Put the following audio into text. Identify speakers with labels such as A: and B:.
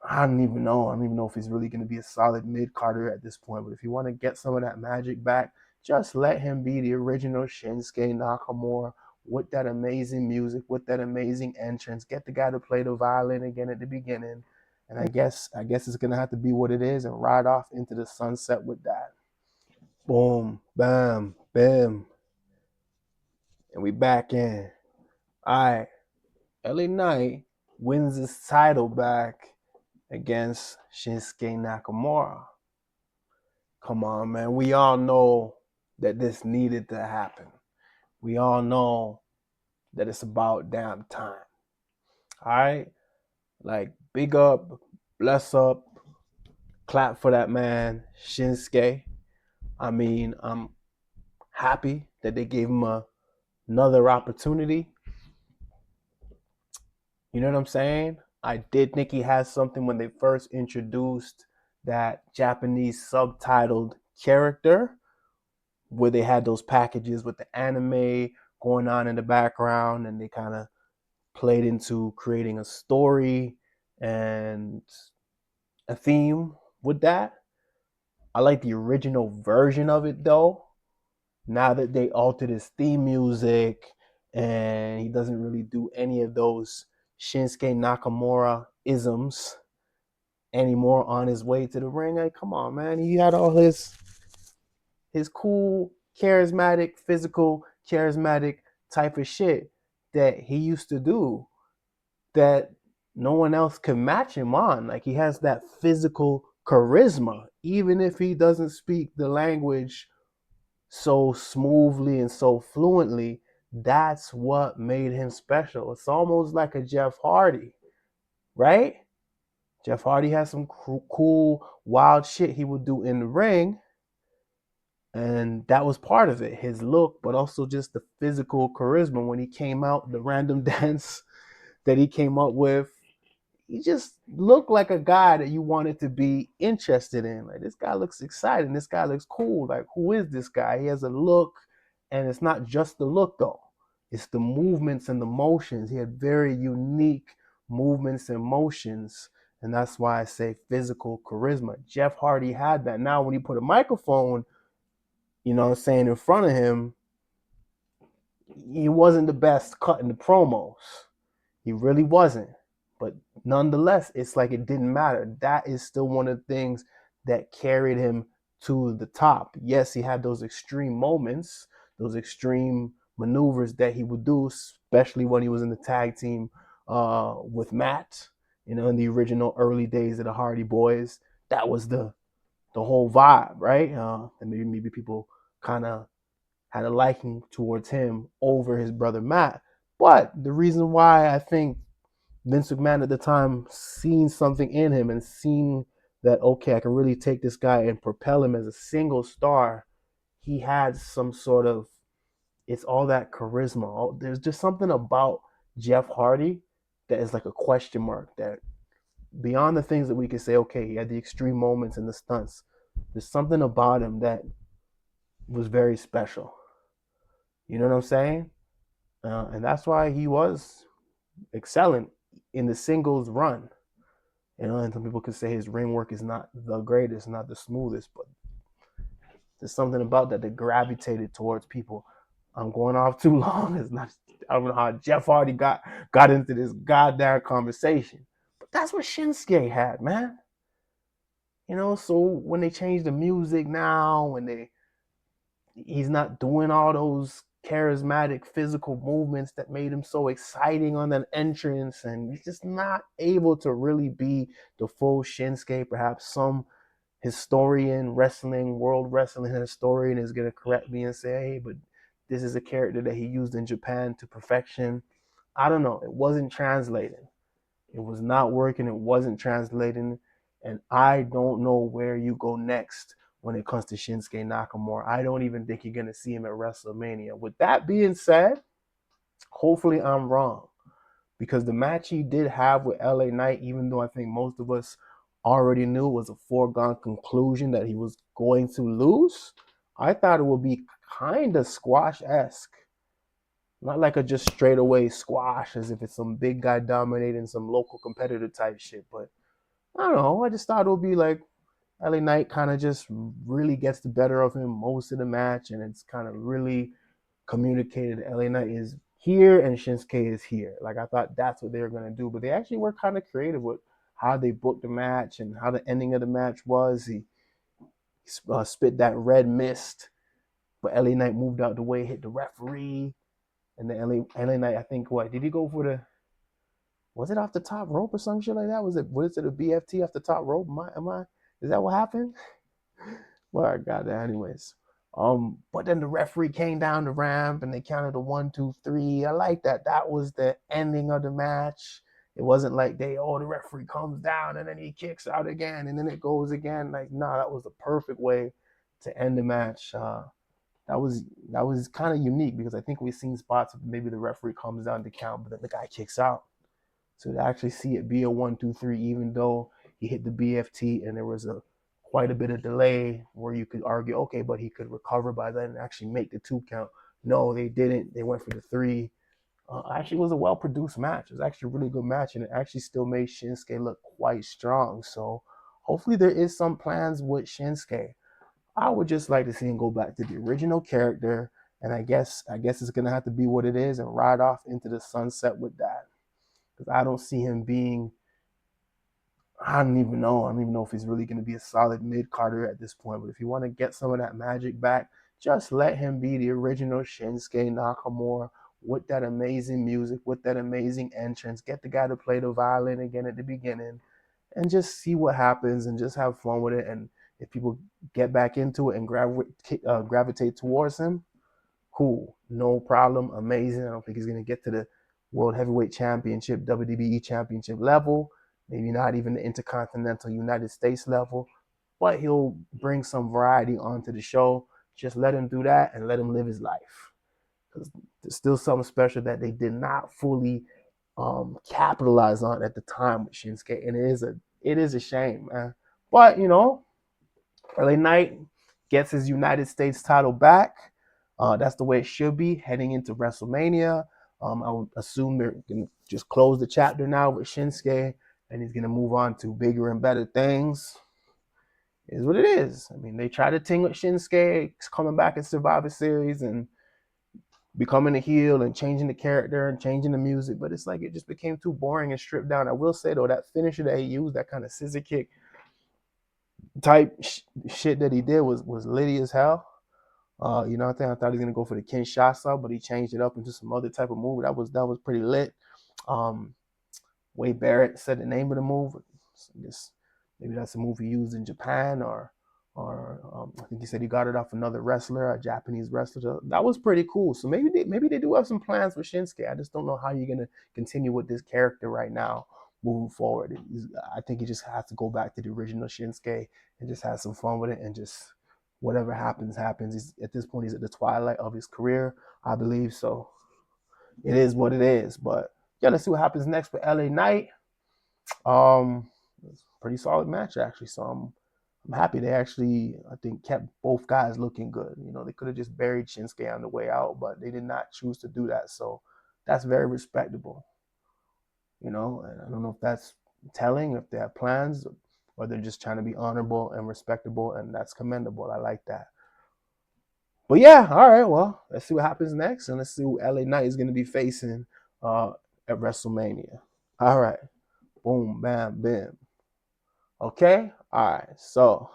A: I don't even know. I don't even know if he's really going to be a solid mid Carter at this point. But if you want to get some of that magic back, just let him be the original Shinsuke Nakamura with that amazing music, with that amazing entrance. Get the guy to play the violin again at the beginning. And I guess it's gonna have to be what it is and ride off into the sunset with that. Boom, bam, bam. And we back in. Alright. LA Knight wins his title back against Shinsuke Nakamura. Come on, man. We all know that this needed to happen. We all know that it's about damn time. All right? Like, big up, bless up, clap for that man, Shinsuke. I mean, I'm happy that they gave him another opportunity. You know what I'm saying? I did think he had something when they first introduced that Japanese subtitled character where they had those packages with the anime going on in the background and they kind of played into creating a story and a theme with that. I like the original version of it though. Now that they altered his theme music and he doesn't really do any of those Shinsuke Nakamura isms anymore on his way to the ring. Like, come on, man. He had all his cool, charismatic, physical, charismatic type of shit that he used to do that no one else can match him on. Like he has that physical charisma, even if he doesn't speak the language so smoothly and so fluently. That's what made him special. It's almost like a Jeff Hardy, right? Jeff Hardy has some cool, wild shit he would do in the ring, and that was part of it, his look, but also just the physical charisma when he came out, the random dance that he came up with. He just looked like a guy that you wanted to be interested in. Like, this guy looks exciting, this guy looks cool. Like, who is this guy? He has a look, and it's not just the look though, it's the movements and the motions. He had very unique movements and motions, and that's why I say physical charisma. Jeff Hardy had that. Now when you put a microphone, you know what I'm saying, in front of him, he wasn't the best cutting the promos. He really wasn't. But nonetheless, it's like it didn't matter. That is still one of the things that carried him to the top. Yes, he had those extreme moments, those extreme maneuvers that he would do, especially when he was in the tag team with Matt, you know, in the original early days of the Hardy Boys. That was the whole vibe, right? And maybe people kind of had a liking towards him over his brother Matt. But the reason why I think Vince McMahon at the time seen something in him and seen that, okay, I can really take this guy and propel him as a single star, he had some sort of, it's all that charisma. There's just something about Jeff Hardy that is like a question mark, that beyond the things that we can say, okay, he had the extreme moments and the stunts, there's something about him that was very special. You know what I'm saying? And that's why he was excelling in the singles run. You know, and some people could say his ring work is not the greatest, not the smoothest, but there's something about that that gravitated towards people. I'm going off too long. It's not. I don't know how Jeff Hardy got into this goddamn conversation, but that's what Shinsuke had, man. You know, so when they change the music now, when he's not doing all those charismatic physical movements that made him so exciting on that entrance, and he's just not able to really be the full Shinsuke. Perhaps some historian, wrestling, world wrestling historian is going to correct me and say, hey, but this is a character that he used in Japan to perfection. I don't know. It wasn't translating. It was not working. It wasn't translating. And I don't know where you go next when it comes to Shinsuke Nakamura. I don't even think you're going to see him at WrestleMania. With that being said, hopefully I'm wrong, because the match he did have with LA Knight, even though I think most of us already knew it was a foregone conclusion that he was going to lose, I thought it would be kind of squash-esque. Not like a just straightaway squash as if it's some big guy dominating some local competitor type shit, but I don't know. I just thought it would be like LA Knight kind of just really gets the better of him most of the match, and it's kind of really communicated LA Knight is here and Shinsuke is here. Like I thought that's what they were gonna do, but they actually were kind of creative with how they booked the match and how the ending of the match was. He spit that red mist, but LA Knight moved out the way, hit the referee, and then LA Knight, I think, what did he go for the? Was it off the top rope or some shit like that? Was it a BFT off the top rope? Am I? Is that what happened? Well, I got that anyways. But then the referee came down the ramp and they counted a 1, 2, 3. I like that. That was the ending of the match. It wasn't like the referee comes down and then he kicks out again and then it goes again. Like, nah, that was the perfect way to end the match. That was that was kind of unique because I think we've seen spots maybe the referee comes down to count, but then the guy kicks out. So to actually see it be a 1, 2, 3, even though he hit the BFT and there was a quite a bit of delay where you could argue, okay, but he could recover by then and actually make the 2 count. No, they didn't. They went for the 3. Actually, it was a well produced match. It was actually a really good match, and it actually still made Shinsuke look quite strong. So hopefully there is some plans with Shinsuke. I would just like to see him go back to the original character, and I guess it's gonna have to be what it is and ride off into the sunset with that. Because I don't see him being. I don't even know. I don't even know if he's really going to be a solid mid Carter at this point. But if you want to get some of that magic back, just let him be the original Shinsuke Nakamura with that amazing music, with that amazing entrance. Get the guy to play the violin again at the beginning, and just see what happens, and just have fun with it. And if people get back into it and gravitate towards him, cool, no problem, amazing. I don't think he's going to get to the World Heavyweight Championship, WWE Championship level, maybe not even the Intercontinental United States level, but he'll bring some variety onto the show. Just let him do that and let him live his life. Because there's still something special that they did not fully capitalize on at the time with Shinsuke, and it is a shame, man. But LA Knight gets his United States title back. That's the way it should be heading into WrestleMania. I would assume they're going to just close the chapter now with Shinsuke, and he's going to move on to bigger and better things. It is what it is. I mean, they tried to ting with Shinsuke coming back in Survivor Series and becoming a heel and changing the character and changing the music, but it's like it just became too boring and stripped down. I will say though, that finisher that he used, that kind of scissor kick type shit that he did was litty as hell. I thought he was gonna go for the Kinshasa, but he changed it up into some other type of move. That was pretty lit. Um, Wade Barrett said the name of the move. I guess maybe that's a move he used in Japan, or I think he said he got it off another wrestler, a Japanese wrestler. That was pretty cool. So maybe they do have some plans for Shinsuke. I just don't know how you're gonna continue with this character right now moving forward. I think he just has to go back to the original Shinsuke and just have some fun with it and just whatever happens happens. At this point he's at the twilight of his career, I believe. So it is what it is. But yeah, let's see what happens next with LA Knight. It's a pretty solid match actually. So I'm happy they actually, I think, kept both guys looking good. They could have just buried Shinsuke on the way out, but they did not choose to do that. So that's very respectable. And I don't know if that's telling, if they have plans, or they're just trying to be honorable and respectable, and that's commendable. I like that. But yeah, all right. Well, let's see what happens next, and let's see who LA Knight is going to be facing uh, at WrestleMania. All right. Boom, bam, bam. Okay. All right. So